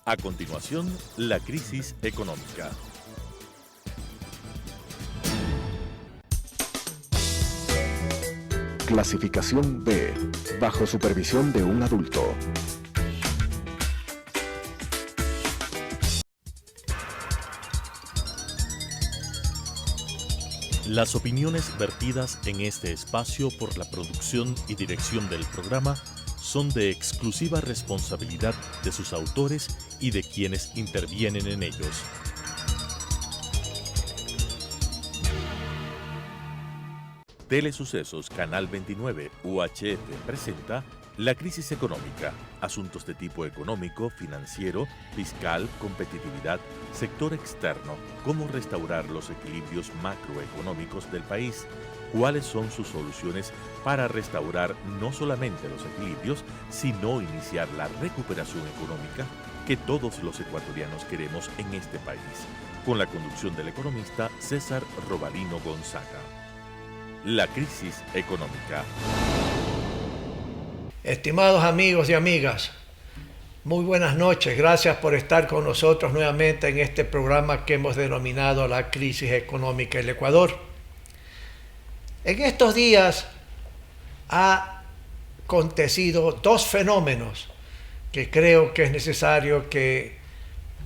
A continuación, la crisis económica. Clasificación B, bajo supervisión de un adulto. Las opiniones vertidas en este espacio por la producción y dirección del programa son de exclusiva responsabilidad de sus autores y de quienes intervienen en ellos. Telesucesos Canal 29 UHF presenta La crisis económica, asuntos de tipo económico, financiero, fiscal, competitividad, sector externo, cómo restaurar los equilibrios macroeconómicos del país, cuáles son sus soluciones para restaurar no solamente los equilibrios, sino iniciar la recuperación económica que todos los ecuatorianos queremos en este país, con la conducción del economista César Robalino Gonzaga. La crisis económica. Estimados amigos y amigas, muy buenas noches. Gracias por estar con nosotros nuevamente en este programa que hemos denominado La crisis económica del Ecuador. En estos días ha acontecido dos fenómenos que creo que es necesario que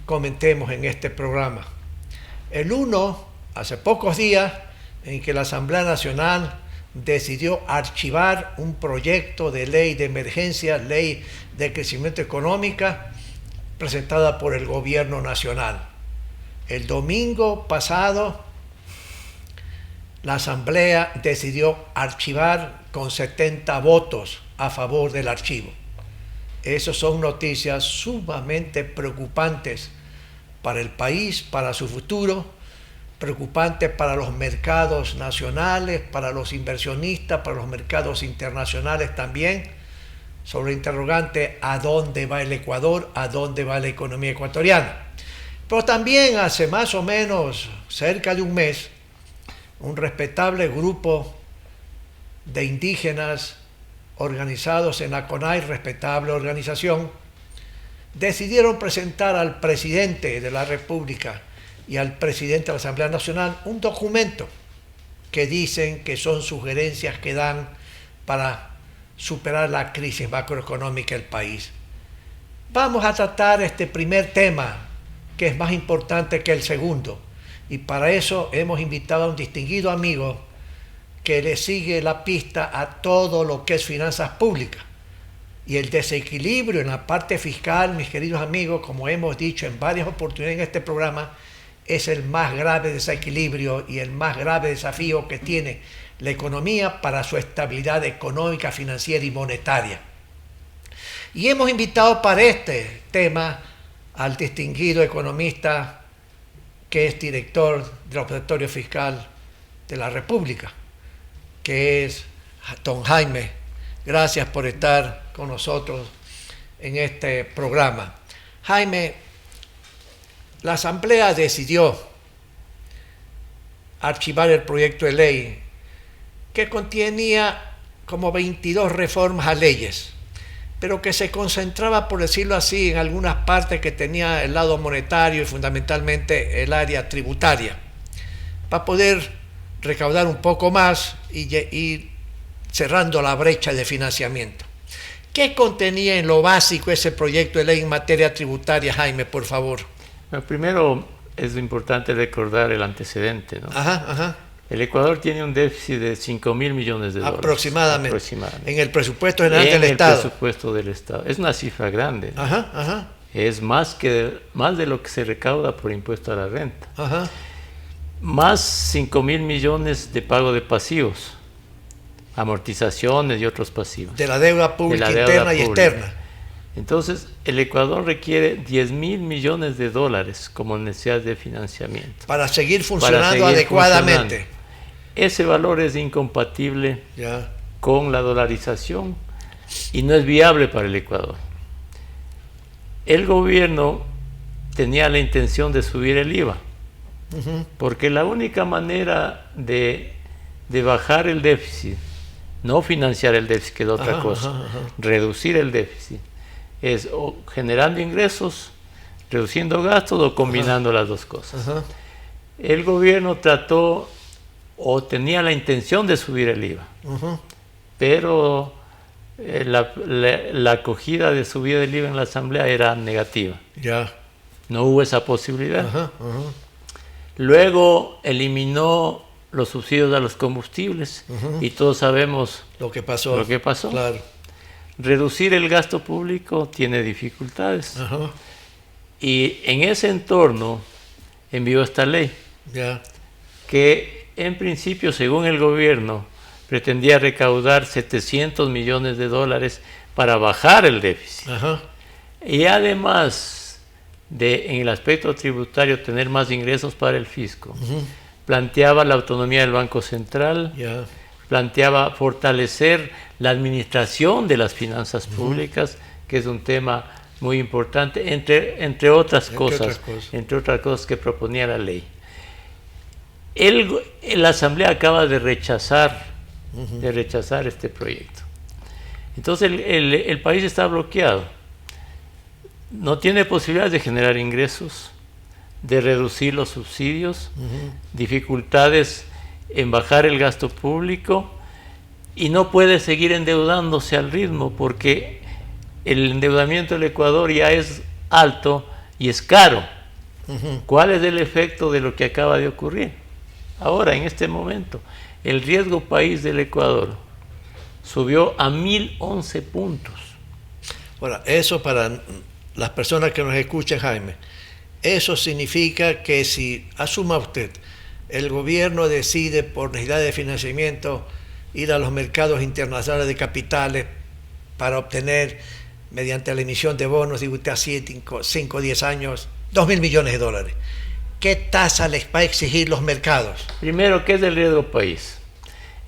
comentemos en este programa. El uno, hace pocos días, en que la Asamblea Nacional decidió archivar un proyecto de ley de emergencia, ley de crecimiento económico, presentada por el gobierno nacional. El domingo pasado, la Asamblea decidió archivar con 70 votos a favor del archivo. Esas son noticias sumamente preocupantes para el país, para su futuro, preocupantes para los mercados nacionales, para los inversionistas, para los mercados internacionales también, sobre el interrogante ¿a dónde va el Ecuador? ¿A dónde va la economía ecuatoriana? Pero también hace más o menos cerca de un mes, un respetable grupo de indígenas organizados en la CONAI, respetable organización, decidieron presentar al presidente de la República y al presidente de la Asamblea Nacional un documento que dicen que son sugerencias que dan para superar la crisis macroeconómica del país. Vamos a tratar este primer tema, que es más importante que el segundo, y para eso hemos invitado a un distinguido amigo que le sigue la pista a todo lo que es finanzas públicas. Y el desequilibrio en la parte fiscal, mis queridos amigos, como hemos dicho en varias oportunidades en este programa, es el más grave desequilibrio y el más grave desafío que tiene la economía para su estabilidad económica, financiera y monetaria. Y hemos invitado para este tema al distinguido economista que es director del Observatorio Fiscal de la República, que es don Jaime. Gracias por estar con nosotros en este programa. Jaime, la Asamblea decidió archivar el proyecto de ley que contenía como 22 reformas a leyes, pero que se concentraba, por decirlo así, en algunas partes que tenía el lado monetario y fundamentalmente el área tributaria, para poder recaudar un poco más y ir cerrando la brecha de financiamiento. ¿Qué contenía en lo básico ese proyecto de ley en materia tributaria, Jaime, por favor? Bueno, primero es importante recordar el antecedente, ¿no? El Ecuador tiene un déficit de 5.000 millones de dólares. Aproximadamente. En el presupuesto general del Estado. En el presupuesto del Estado. Es una cifra grande, ¿no? Es más de lo que se recauda por impuesto a la renta. Más 5.000 millones de pago de pasivos, amortizaciones y otros pasivos. De la deuda pública interna y externa. Entonces, el Ecuador requiere 10.000 millones de dólares como necesidad de financiamiento. Para seguir funcionando adecuadamente. Ese valor es incompatible con la dolarización y no es viable para el Ecuador. El gobierno tenía la intención de subir el IVA, porque la única manera de bajar el déficit, no financiar el déficit, que es otra cosa, reducir el déficit, es o generando ingresos reduciendo gastos o combinando las dos cosas. El gobierno trató o tenía la intención de subir el IVA, pero la acogida de subida del IVA en la Asamblea era negativa. No hubo esa posibilidad. Luego eliminó los subsidios a los combustibles y todos sabemos lo que pasó. Claro. Reducir el gasto público tiene dificultades. Y en ese entorno envió esta ley que en principio, según el gobierno, pretendía recaudar 700 millones de dólares para bajar el déficit. Y además de, en el aspecto tributario, tener más ingresos para el fisco. Planteaba la autonomía del Banco Central, planteaba fortalecer la administración de las finanzas públicas, que es un tema muy importante, entre otras cosas que proponía la ley. La Asamblea acaba de rechazar este proyecto. Entonces el país está bloqueado. No tiene posibilidades de generar ingresos, de reducir los subsidios, dificultades en bajar el gasto público, y no puede seguir endeudándose al ritmo porque el endeudamiento del Ecuador ya es alto y es caro. ¿Cuál es el efecto de lo que acaba de ocurrir? Ahora, en este momento, el riesgo país del Ecuador subió a 1011 puntos. Bueno, eso para las personas que nos escuchan, Jaime, eso significa que si, asuma usted, el gobierno decide por necesidad de financiamiento ir a los mercados internacionales de capitales para obtener, mediante la emisión de bonos, digo usted, a 5 o 10 años, 2.000 millones de dólares. ¿Qué tasa les va a exigir los mercados? Primero, ¿qué es el riesgo país?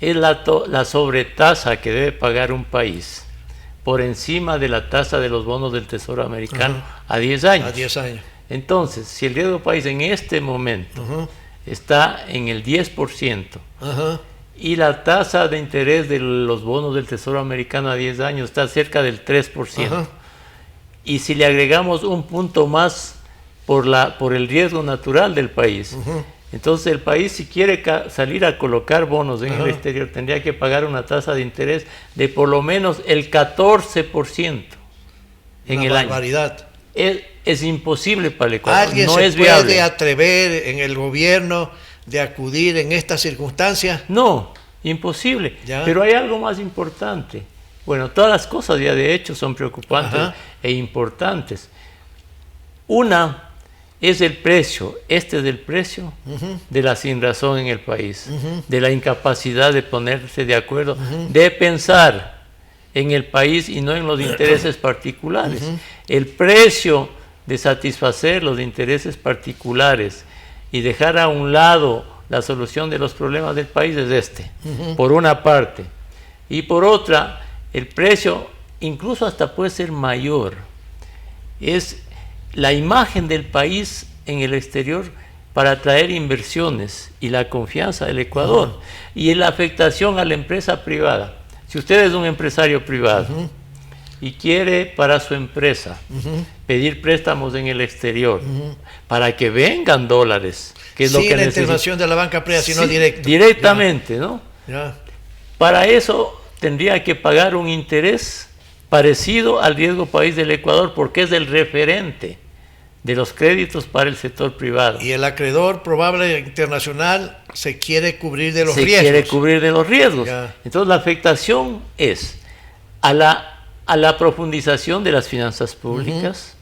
Es la sobretasa que debe pagar un país por encima de la tasa de los bonos del Tesoro americano a 10 años. A 10 años. Entonces, si el riesgo país en este momento está en el 10%, y la tasa de interés de los bonos del Tesoro americano a 10 años está cerca del 3%, y si le agregamos un punto más por el riesgo natural del país, entonces el país, si quiere salir a colocar bonos en el exterior, tendría que pagar una tasa de interés de por lo menos el 14% en el año. Barbaridad. Es imposible para el Ecuador. ¿Alguien no se es viable. puede atrever en el gobierno de acudir en estas circunstancias? No, imposible. Pero hay algo más importante. Bueno, todas las cosas ya de hecho son preocupantes e importantes. Una es el precio, este es el precio de la sinrazón en el país, de la incapacidad de ponerse de acuerdo, de pensar en el país y no en los intereses particulares. El precio de satisfacer los intereses particulares y dejar a un lado la solución de los problemas del país es este, por una parte. Y por otra, el precio incluso hasta puede ser mayor. Es la imagen del país en el exterior para atraer inversiones y la confianza del Ecuador y la afectación a la empresa privada. Si usted es un empresario privado y quiere para su empresa pedir préstamos en el exterior para que vengan dólares, que es lo que necesita. Sin la intervención de la banca privada, sino directamente, ¿no? Para eso tendría que pagar un interés parecido al riesgo país del Ecuador, porque es el referente de los créditos para el sector privado. Y el acreedor probable internacional se quiere cubrir de los riesgos. Se quiere cubrir de los riesgos. Entonces la afectación es a la profundización de las finanzas públicas,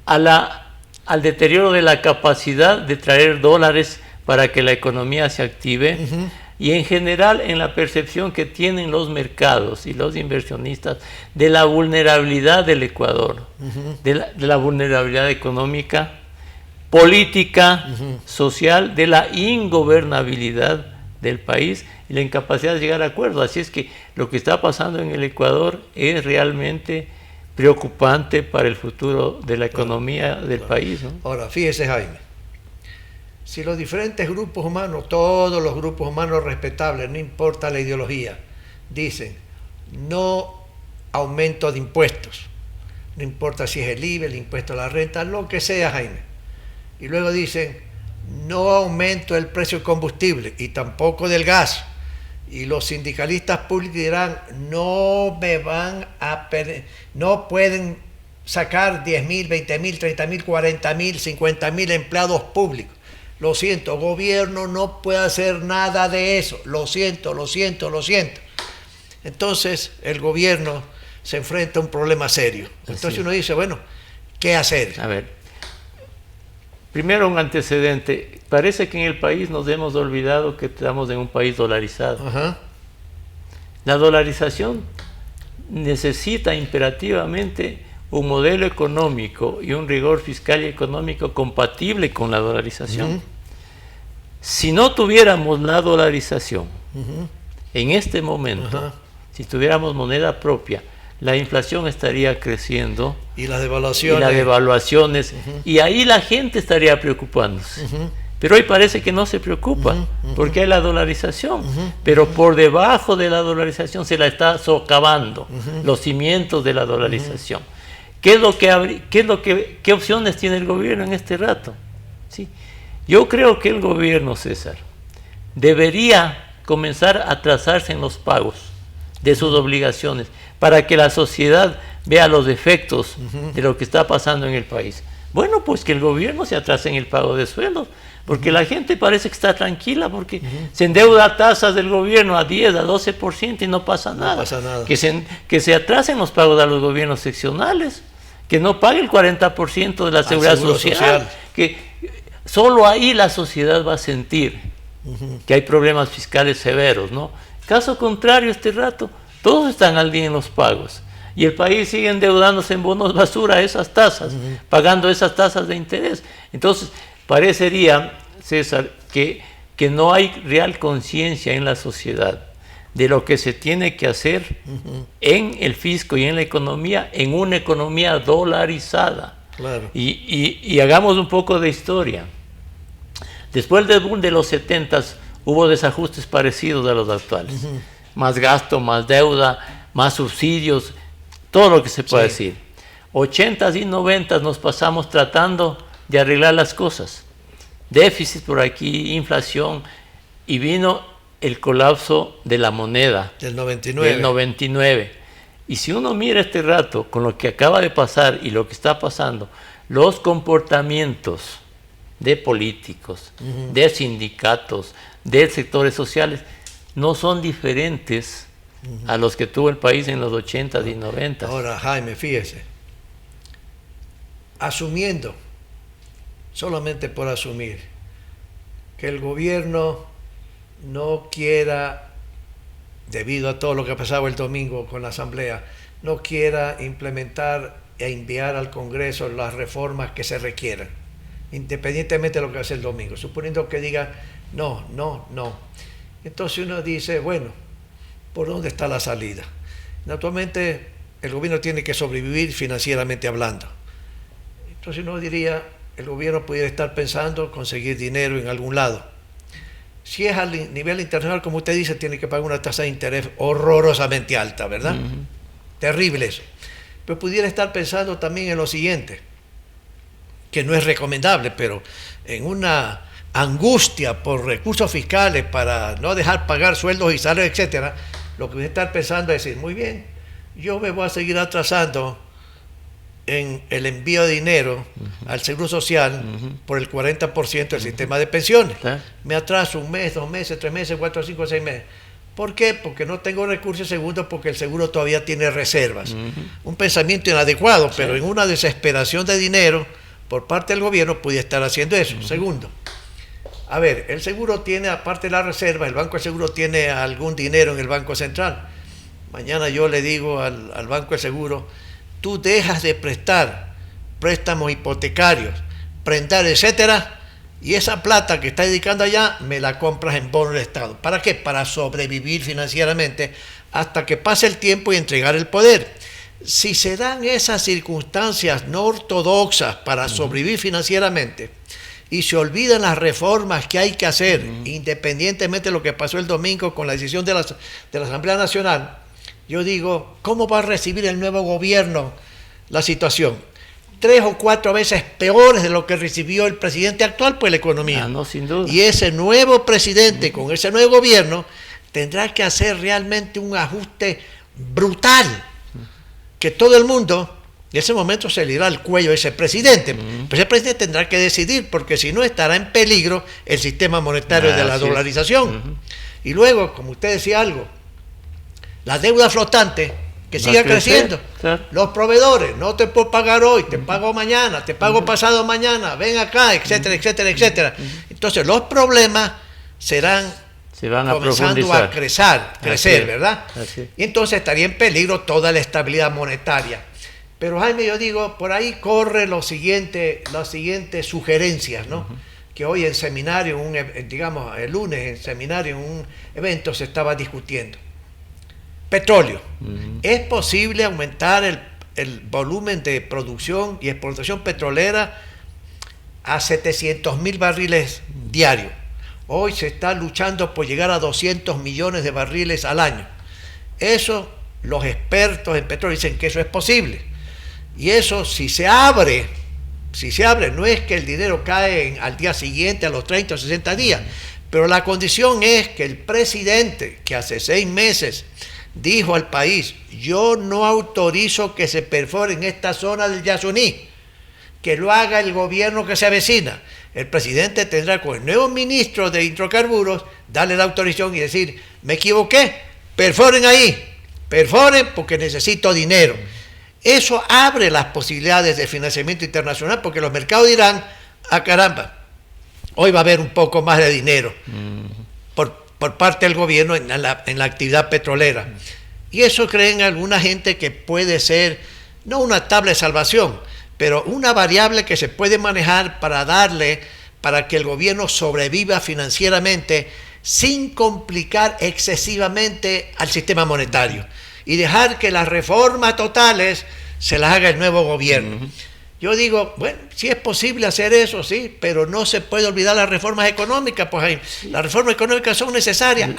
al deterioro de la capacidad de traer dólares para que la economía se active, y en general en la percepción que tienen los mercados y los inversionistas de la vulnerabilidad del Ecuador, de la vulnerabilidad económica, política, social, de la ingobernabilidad del país y la incapacidad de llegar a acuerdos. Así es que lo que está pasando en el Ecuador es realmente preocupante para el futuro de la economía del país, ¿no? Ahora, fíjese, Jaime, si los diferentes grupos humanos, todos los grupos humanos respetables, no importa la ideología, dicen no aumento de impuestos, no importa si es el IVA, el impuesto a la renta, lo que sea, Jaime. Y luego dicen, no aumento el precio del combustible y tampoco del gas. Y los sindicalistas públicos dirán, no pueden sacar 10.000, 20.000, 30.000, 40.000, 50.000 empleados públicos. Lo siento, gobierno no puede hacer nada de eso. Lo siento. Entonces el gobierno se enfrenta a un problema serio. Entonces uno dice, bueno, ¿qué hacer? A ver, primero un antecedente. Parece que en el país nos hemos olvidado que estamos en un país dolarizado. Ajá. La dolarización necesita imperativamente un modelo económico y un rigor fiscal y económico compatible con la dolarización. Si no tuviéramos la dolarización, en este momento, si tuviéramos moneda propia, la inflación estaría creciendo. Y las devaluaciones. Y ahí la gente estaría preocupándose. Pero hoy parece que no se preocupa, porque hay la dolarización. Pero por debajo de la dolarización se la está socavando, los cimientos de la dolarización. ¿Qué opciones tiene el gobierno en este rato? ¿Sí? Yo creo que el gobierno, César, debería comenzar a atrasarse en los pagos de sus obligaciones para que la sociedad vea los efectos de lo que está pasando en el país. Bueno, pues que el gobierno se atrase en el pago de sueldos, porque la gente parece que está tranquila, porque se endeuda a tasas del gobierno a 10, a 12% y no pasa nada. No pasa nada. Que se atrasen los pagos a los gobiernos seccionales, que no pague el 40% de la seguridad social, que solo ahí la sociedad va a sentir que hay problemas fiscales severos, ¿no? Caso contrario, este rato, todos están al día en los pagos. Y el país sigue endeudándose en bonos basura a esas tasas, pagando esas tasas de interés. Entonces, parecería, César, que no hay real conciencia en la sociedad de lo que se tiene que hacer en el fisco y en la economía, en una economía dolarizada. Claro. Y hagamos un poco de historia. Después del boom de los 70s hubo desajustes parecidos a los actuales. Más gasto, más deuda, más subsidios, todo lo que se puede decir. 80s y 90s nos pasamos tratando de arreglar las cosas. Déficit por aquí, inflación, y vino el colapso de la moneda. Del 99. Del 99. Y si uno mira este rato, con lo que acaba de pasar y lo que está pasando, los comportamientos de políticos, de sindicatos, de sectores sociales, no son diferentes a los que tuvo el país en los 80s y 90s. Ahora, Jaime, fíjese, asumiendo, solamente por asumir, que el gobierno no quiera, debido a todo lo que ha pasado el domingo con la Asamblea, no quiera implementar e enviar al Congreso las reformas que se requieran, independientemente de lo que hace el domingo, suponiendo que diga no. Entonces uno dice, bueno, ¿por dónde está la salida? Naturalmente, el gobierno tiene que sobrevivir financieramente hablando. Entonces uno diría, el gobierno pudiera estar pensando conseguir dinero en algún lado. Si es a nivel internacional, como usted dice, tiene que pagar una tasa de interés horrorosamente alta, ¿verdad? Terrible eso. Pero pudiera estar pensando también en lo siguiente, que no es recomendable, pero en una angustia por recursos fiscales para no dejar pagar sueldos y salarios, etcétera, lo que voy a estar pensando es decir, muy bien, yo me voy a seguir atrasando en el envío de dinero al Seguro Social por el 40% del sistema de pensiones. Me atraso 1 mes, 2 meses, 3 meses, 4, 5, 6 meses. ¿Por qué? Porque no tengo recursos. Segundo, porque el seguro todavía tiene reservas. Un pensamiento inadecuado, pero en una desesperación de dinero por parte del gobierno pudiera estar haciendo eso. Segundo, a ver, el seguro tiene, aparte de la reserva, el Banco del Seguro tiene algún dinero en el Banco Central. Mañana yo le digo al Banco del Seguro, tú dejas de prestar préstamos hipotecarios, prendar, etcétera, y esa plata que está dedicando allá me la compras en bonos del Estado. ¿Para qué? Para sobrevivir financieramente hasta que pase el tiempo y entregar el poder. Si se dan esas circunstancias no ortodoxas para sobrevivir financieramente y se olvidan las reformas que hay que hacer, independientemente de lo que pasó el domingo con la decisión de la Asamblea Nacional, yo digo, ¿cómo va a recibir el nuevo gobierno la situación. 3 o 4 veces peores de lo que recibió el presidente actual por la economía. No, sin duda. Y ese nuevo presidente, con ese nuevo gobierno, tendrá que hacer realmente un ajuste brutal, que todo el mundo, en ese momento se le irá al cuello a ese presidente. Pero ese presidente tendrá que decidir, porque si no estará en peligro el sistema monetario de la dolarización. Y luego, como usted decía algo, la deuda flotante, que siga creciendo. Claro. Los proveedores, no te puedo pagar hoy, te pago mañana, te pago pasado mañana, ven acá, etcétera, etcétera, etcétera. Entonces los problemas se van comenzando a crecer, ¿verdad? Y entonces estaría en peligro toda la estabilidad monetaria. Pero Jaime, yo digo, por ahí corre las siguientes sugerencias, ¿no? Que hoy en seminario, digamos el lunes en seminario, en un evento se estaba discutiendo. Petróleo. ¿Es posible aumentar el volumen de producción y exportación petrolera a 700.000 barriles diarios? Hoy se está luchando por llegar a 200 millones de barriles al año. Eso, los expertos en petróleo dicen que eso es posible. Y eso, si se abre, no es que el dinero cae al día siguiente, a los 30 o 60 días, pero la condición es que el presidente, que hace 6 meses dijo al país: yo no autorizo que se perfore en esta zona del Yasuní, que lo haga el gobierno que se avecina. El presidente tendrá con el nuevo ministro de hidrocarburos darle la autorización y decir: me equivoqué, perforen ahí, perforen porque necesito dinero. Eso abre las posibilidades de financiamiento internacional, porque los mercados dirán: ah, caramba, hoy va a haber un poco más de dinero por parte del gobierno en la actividad petrolera. Y eso creen alguna gente que puede ser, no una tabla de salvación, pero una variable que se puede manejar para que el gobierno sobreviva financieramente sin complicar excesivamente al sistema monetario y dejar que las reformas totales se las haga el nuevo gobierno. Yo digo, bueno, sí es posible hacer eso, sí, pero no se puede olvidar las reformas económicas, pues ahí, las reformas económicas son necesarias.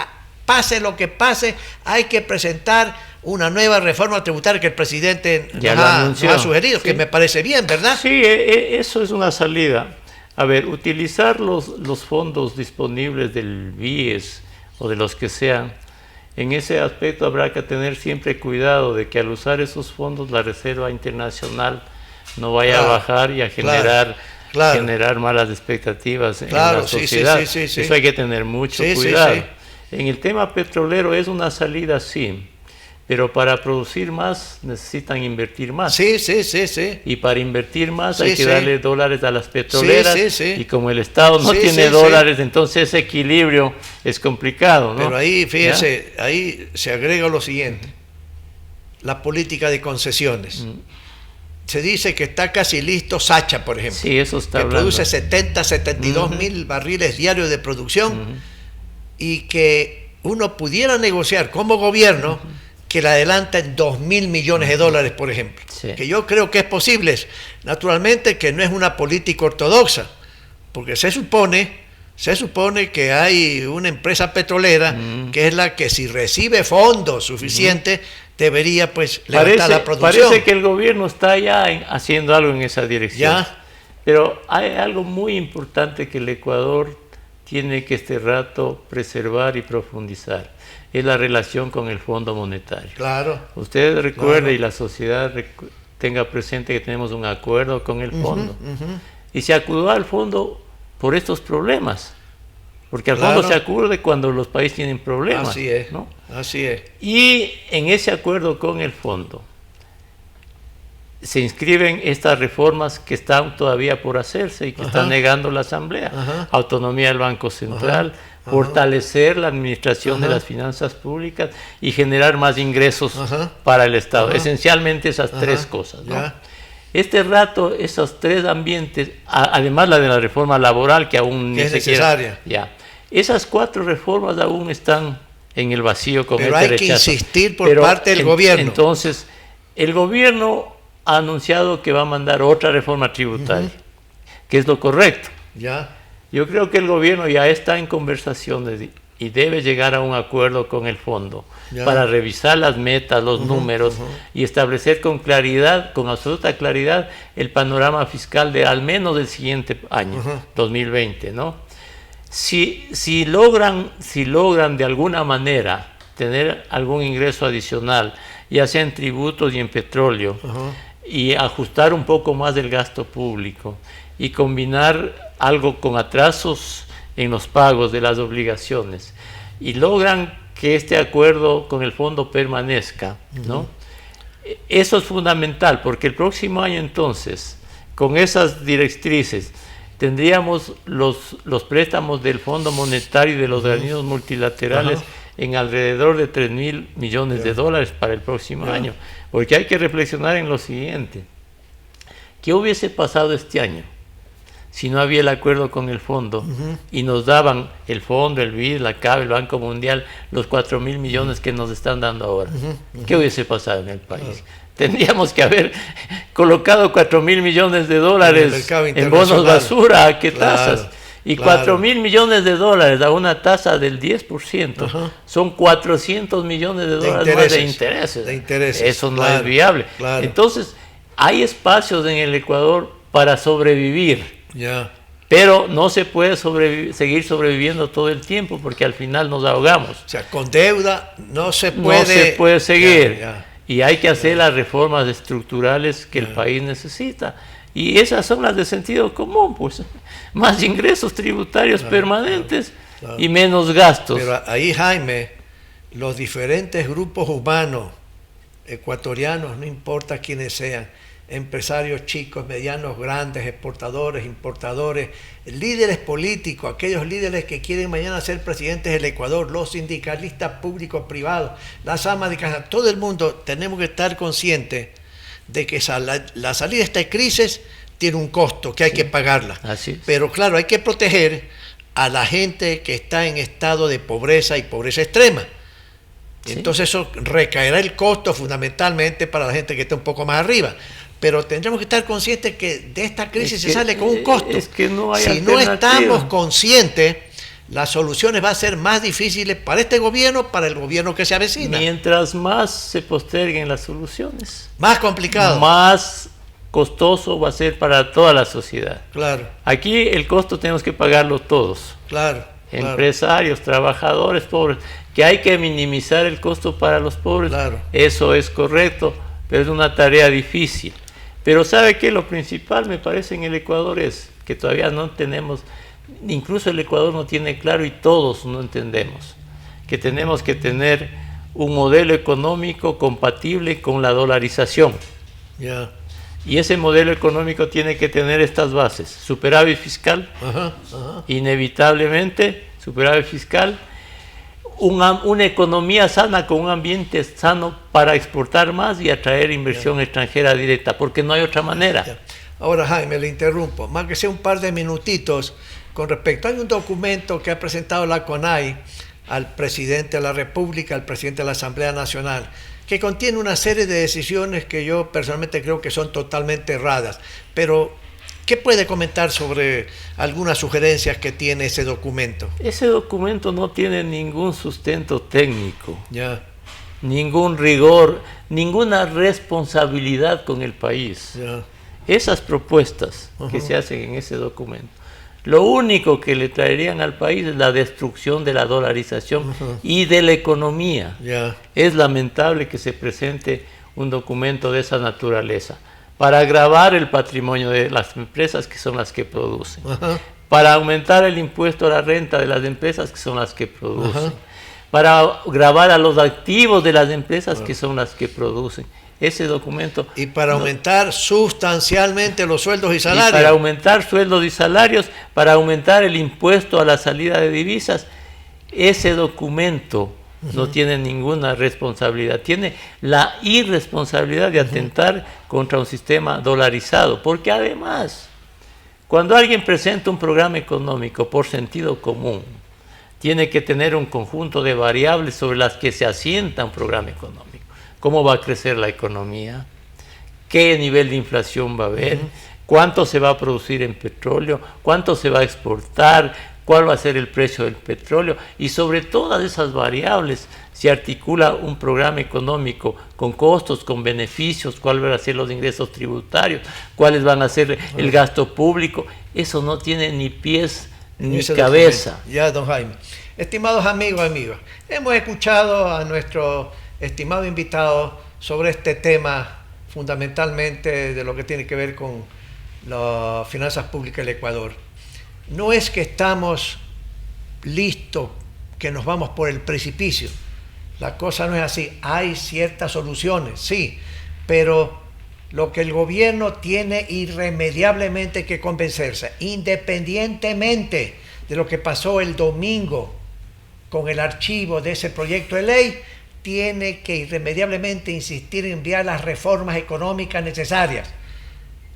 Pase lo que pase, hay que presentar una nueva reforma tributaria que el presidente nos ha sugerido, que me parece bien, ¿verdad? Sí, eso es una salida. A ver, utilizar los fondos disponibles del BIES o de los que sean, en ese aspecto habrá que tener siempre cuidado de que al usar esos fondos la Reserva Internacional no vaya a bajar y a generar malas expectativas en la sociedad. Sí. Eso hay que tener mucho cuidado. En el tema petrolero es una salida, sí, pero para producir más necesitan invertir más. Sí. Y para invertir más hay que darle dólares a las petroleras. Y como el Estado no tiene dólares, entonces ese equilibrio es complicado, ¿no? Pero ahí, fíjese, ahí se agrega lo siguiente: la política de concesiones. Se dice que está casi listo Sacha, por ejemplo. Sí, eso está hablando. Produce 72 mil barriles diarios de producción y que uno pudiera negociar como gobierno que le adelanten 2.000 millones de dólares, por ejemplo. Sí. Que yo creo que es posible. Naturalmente que no es una política ortodoxa, porque se supone que hay una empresa petrolera que es la que, si recibe fondos suficientes, debería pues levantar la producción. Parece que el gobierno está ya haciendo algo en esa dirección. Pero hay algo muy importante que el Ecuador tiene que este rato preservar y profundizar. Es la relación con el Fondo Monetario. Claro. Usted recuerde y la sociedad tenga presente que tenemos un acuerdo con el fondo. Y se acudió al fondo por estos problemas. Porque al fondo se acude cuando los países tienen problemas. Así es, ¿no? Así es. Y en ese acuerdo con el fondo se inscriben estas reformas que están todavía por hacerse y que está negando la Asamblea. Autonomía del Banco Central, fortalecer la administración de las finanzas públicas y generar más ingresos para el Estado. Esencialmente esas tres cosas, ¿no? Este rato, esos tres ambientes, además la de la reforma laboral, que aún ni siquiera... es necesaria. Esas 4 reformas aún están en el vacío con este rechazo. Pero hay que insistir por parte del gobierno. Entonces, el gobierno ha anunciado que va a mandar otra reforma tributaria, que es lo correcto. Yo creo que el gobierno ya está en conversaciones y debe llegar a un acuerdo con el fondo para revisar las metas, los números y establecer con claridad, con absoluta claridad, el panorama fiscal de al menos del siguiente año, 2020, ¿no? Si logran de alguna manera tener algún ingreso adicional, ya sea en tributos y en petróleo, y ajustar un poco más del gasto público y combinar algo con atrasos en los pagos de las obligaciones, y logran que este acuerdo con el fondo permanezca, ¿no? Eso es fundamental, porque el próximo año entonces, con esas directrices, tendríamos los préstamos del Fondo Monetario y de los organismos multilaterales en alrededor de 3.000 millones de dólares para el próximo año, porque hay que reflexionar en lo siguiente: ¿qué hubiese pasado este año si no había el acuerdo con el fondo y nos daban el fondo, el BID, la CAF, el Banco Mundial, los 4.000 millones que nos están dando ahora? ¿Qué hubiese pasado en el país? Tendríamos que haber colocado 4.000 millones de dólares en bonos basura. ¿A qué tasas? Y 4.000 millones de dólares a una tasa del 10%, son 400 millones de dólares más de intereses. Eso no es viable. Entonces, hay espacios en el Ecuador para sobrevivir. Pero no se puede seguir sobreviviendo todo el tiempo, porque al final nos ahogamos. O sea, con deuda no se puede seguir. Y hay que hacer las reformas estructurales que el país necesita. Y esas son las de sentido común, pues. Más ingresos tributarios permanentes y menos gastos. Pero ahí, Jaime, los diferentes grupos humanos ecuatorianos, no importa quiénes sean, empresarios chicos, medianos, grandes, exportadores, importadores, líderes políticos, aquellos líderes que quieren mañana ser presidentes del Ecuador, los sindicalistas públicos, privados, las amas de casa, todo el mundo tenemos que estar conscientes de que la salida de esta crisis tiene un costo, que hay que pagarla. Pero claro, hay que proteger a la gente que está en estado de pobreza y pobreza extrema. Entonces eso recaerá el costo fundamentalmente para la gente que está un poco más arriba. Pero tendremos que estar conscientes que de esta crisis se sale con un costo. Si no estamos conscientes, las soluciones van a ser más difíciles para este gobierno, para el gobierno que se avecina. Mientras más se posterguen las soluciones, más complicado, más costoso va a ser para toda la sociedad. Aquí el costo tenemos que pagarlo todos. Empresarios, trabajadores, pobres, que hay que minimizar el costo para los pobres. Eso es correcto, pero es una tarea difícil. Pero ¿sabe qué? Lo principal, me parece, en el Ecuador es que todavía no tenemos, incluso el Ecuador no tiene claro, y todos no entendemos, que tenemos que tener un modelo económico compatible con la dolarización. Y ese modelo económico tiene que tener estas bases: superávit fiscal, inevitablemente, superávit fiscal, una economía sana con un ambiente sano para exportar más y atraer inversión extranjera directa, porque no hay otra manera. Ahora, Jaime, le interrumpo, más que sea un par de minutitos, con respecto, hay un documento que ha presentado la CONAI al presidente de la República, al presidente de la Asamblea Nacional, que contiene una serie de decisiones que yo personalmente creo que son totalmente erradas. Pero, ¿qué puede comentar sobre algunas sugerencias que tiene ese documento? Ese documento no tiene ningún sustento técnico, ningún rigor, ninguna responsabilidad con el país. Esas propuestas que se hacen en ese documento, lo único que le traerían al país es la destrucción de la dolarización y de la economía. Es lamentable que se presente un documento de esa naturaleza para agravar el patrimonio de las empresas, que son las que producen, para aumentar el impuesto a la renta de las empresas, que son las que producen, para gravar a los activos de las empresas, que son las que producen. Ese documento... Y para aumentar sustancialmente los sueldos y salarios. Y para aumentar sueldos y salarios, para aumentar el impuesto a la salida de divisas. Ese documento no tiene ninguna responsabilidad. Tiene la irresponsabilidad de atentar contra un sistema dolarizado. Porque además, cuando alguien presenta un programa económico por sentido común, tiene que tener un conjunto de variables sobre las que se asienta un programa económico. ¿Cómo va a crecer la economía? ¿Qué nivel de inflación va a haber? ¿Cuánto se va a producir en petróleo? ¿Cuánto se va a exportar? cuál va a ser el precio del petróleo, y sobre todas esas variables se articula un programa económico con costos, con beneficios, cuáles van a ser los ingresos tributarios, cuáles van a ser el gasto público. Eso no tiene ni pies ni cabeza. Ya, don Jaime. Estimados amigos, amigas, hemos escuchado a nuestro estimado invitado sobre este tema, fundamentalmente de lo que tiene que ver con las finanzas públicas del Ecuador. No es que estamos listos, que nos vamos por el precipicio. La cosa no es así. Hay ciertas soluciones, sí, pero lo que el gobierno tiene irremediablemente que convencerse, independientemente de lo que pasó el domingo con el archivo de ese proyecto de ley, tiene que irremediablemente insistir en enviar las reformas económicas necesarias.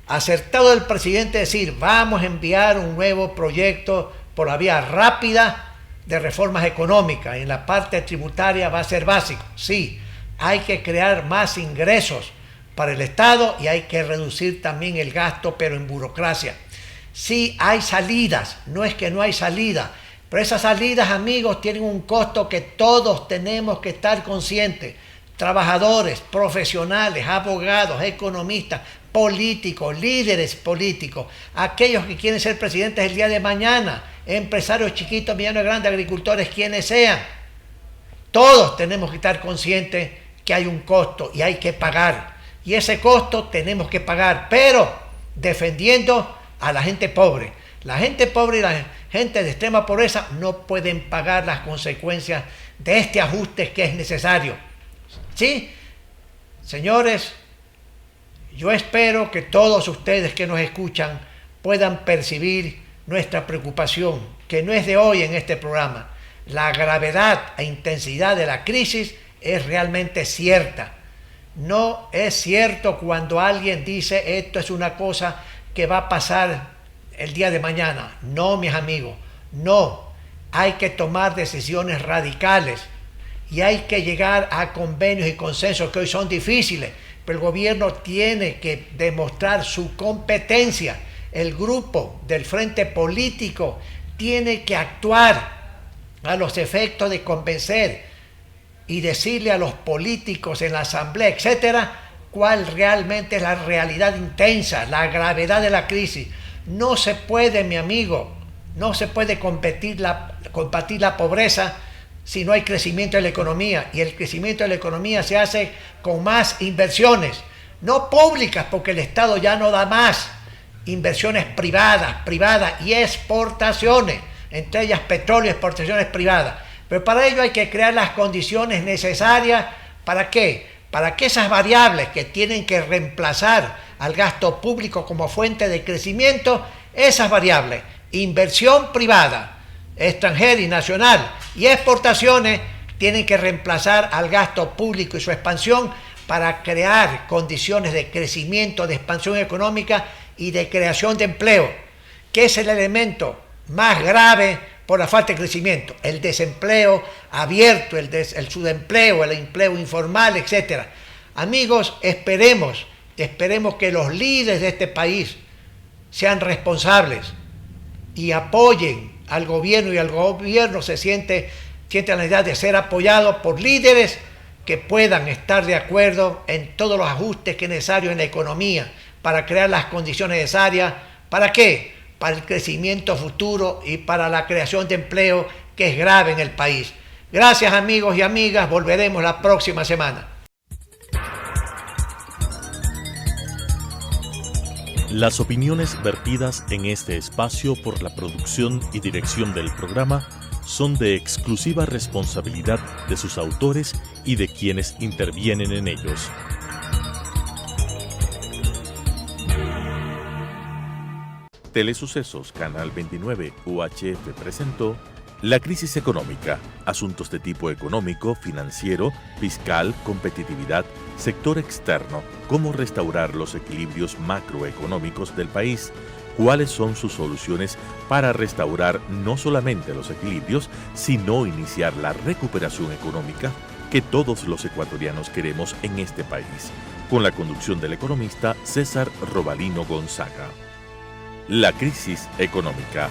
Acertado el presidente decir, vamos a enviar un nuevo proyecto por la vía rápida de reformas económicas. En la parte tributaria va a ser básico. Sí, hay que crear más ingresos para el Estado y hay que reducir también el gasto, pero en burocracia. Sí, hay salidas, no es que no hay salida, pero esas salidas, amigos, tienen un costo que todos tenemos que estar conscientes. Trabajadores, profesionales, abogados, economistas, políticos, líderes políticos, aquellos que quieren ser presidentes el día de mañana, empresarios chiquitos, medianos, grandes, agricultores, quienes sean. Todos tenemos que estar conscientes que hay un costo y hay que pagar. Y ese costo tenemos que pagar, pero defendiendo a la gente pobre. La gente pobre y la gente de extrema pobreza no pueden pagar las consecuencias de este ajuste que es necesario. ¿Sí? Señores, yo espero que todos ustedes que nos escuchan puedan percibir nuestra preocupación, que no es de hoy en este programa. La gravedad e intensidad de la crisis es realmente cierta. No es cierto cuando alguien dice esto es una cosa que va a pasar el día de mañana. No, mis amigos, no. Hay que tomar decisiones radicales y hay que llegar a convenios y consensos que hoy son difíciles, pero el gobierno tiene que demostrar su competencia. El grupo del frente político tiene que actuar a los efectos de convencer y decirle a los políticos en la asamblea, etcétera, cuál realmente es la realidad intensa, la gravedad de la crisis. No se puede, mi amigo, no se puede combatir la pobreza si no hay crecimiento de la economía, y el crecimiento de la economía se hace con más inversiones, no públicas, porque el Estado ya no da más, inversiones privadas y exportaciones, entre ellas petróleo, exportaciones privadas. Pero para ello hay que crear las condiciones necesarias. ¿Para qué? Para que esas variables que tienen que reemplazar al gasto público como fuente de crecimiento, esas variables, inversión privada, extranjera y nacional, y exportaciones, tienen que reemplazar al gasto público y su expansión para crear condiciones de crecimiento, de expansión económica y de creación de empleo, que es el elemento más grave por la falta de crecimiento, el desempleo abierto, el subempleo, el empleo informal, etc. Amigos, esperemos que los líderes de este país sean responsables y apoyen al gobierno, y el gobierno se siente la necesidad de ser apoyado por líderes que puedan estar de acuerdo en todos los ajustes que es necesario en la economía para crear las condiciones necesarias. ¿Para qué? Para el crecimiento futuro y para la creación de empleo, que es grave en el país. Gracias, amigos y amigas. Volveremos la próxima semana. Las opiniones vertidas en este espacio por la producción y dirección del programa son de exclusiva responsabilidad de sus autores y de quienes intervienen en ellos. Telesucesos Canal 29 UHF presentó La crisis económica, asuntos de tipo económico, financiero, fiscal, competitividad, sector externo, cómo restaurar los equilibrios macroeconómicos del país, cuáles son sus soluciones para restaurar no solamente los equilibrios, sino iniciar la recuperación económica que todos los ecuatorianos queremos en este país, con la conducción del economista César Robalino Gonzaga. La crisis económica.